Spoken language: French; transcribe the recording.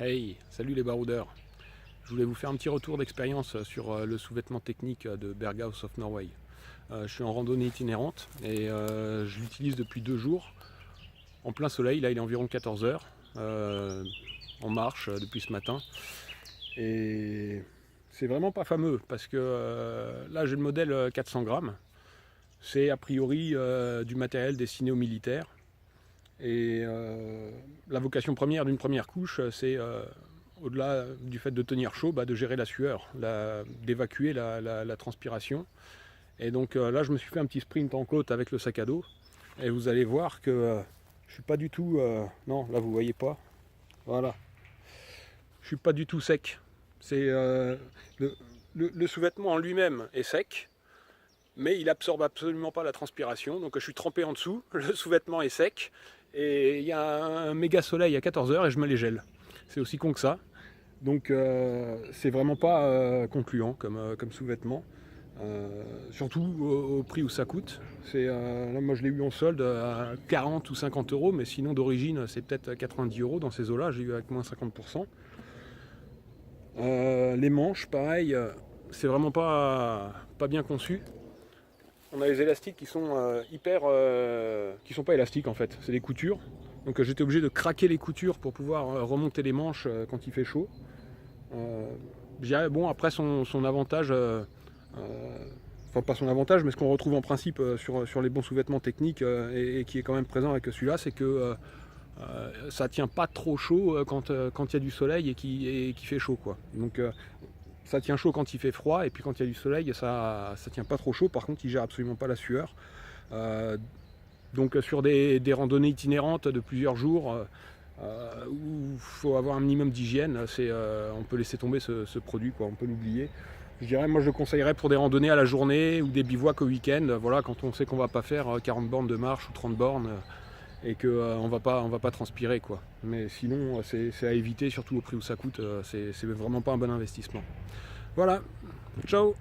Hey, salut les baroudeurs. Je voulais vous faire un petit retour d'expérience sur le sous-vêtement technique de Berghaus of Norway. Je suis en randonnée itinérante et je l'utilise depuis 2 jours en plein soleil. Là, il est environ 14 heures. En marche depuis ce matin. Et c'est vraiment pas fameux parce que là, j'ai le modèle 400 grammes. C'est a priori du matériel destiné aux militaires. Et la vocation première d'une première couche, c'est au-delà du fait de tenir chaud, de gérer la sueur, d'évacuer la transpiration. Et donc là, je me suis fait un petit sprint en côte avec le sac à dos. Et vous allez voir que je suis pas du tout. Non, là, vous voyez pas. Voilà. Je suis pas du tout sec. C'est le, le sous-vêtement en lui-même est sec, mais il absorbe absolument pas la transpiration. Donc je suis trempé en dessous, le sous-vêtement est sec, et il y a un méga soleil à 14 heures et je me les gèle. C'est aussi con que ça. Donc c'est vraiment pas concluant comme sous-vêtement. Surtout au prix où ça coûte. Là, moi je l'ai eu en solde à 40 ou 50 euros, mais sinon d'origine c'est peut-être 90 euros dans ces eaux-là, j'ai eu avec moins 50%. Les manches, pareil, c'est vraiment pas bien conçu. On a les élastiques qui sont qui sont pas élastiques en fait, c'est des coutures. Donc j'étais obligé de craquer les coutures pour pouvoir remonter les manches quand il fait chaud. Je dirais, bon, après son avantage, enfin pas son avantage, mais ce qu'on retrouve en principe sur les bons sous-vêtements techniques et qui est quand même présent avec celui-là, c'est que ça tient pas trop chaud quand il y a du soleil et qui fait chaud, quoi. Donc ça tient chaud quand il fait froid, et puis quand il y a du soleil, ça tient pas trop chaud. Par contre, il gère absolument pas la sueur. Euh, donc sur des randonnées itinérantes de plusieurs jours, où il faut avoir un minimum d'hygiène, on peut laisser tomber ce produit, quoi. On peut l'oublier. Je dirais, moi je le conseillerais pour des randonnées à la journée ou des bivouacs au week-end. Voilà, quand on sait qu'on va pas faire 40 bornes de marche ou 30 bornes et qu'on on va pas transpirer, quoi. Mais sinon, c'est à éviter, surtout au prix où ça coûte. C'est vraiment pas un bon investissement. Voilà, ciao.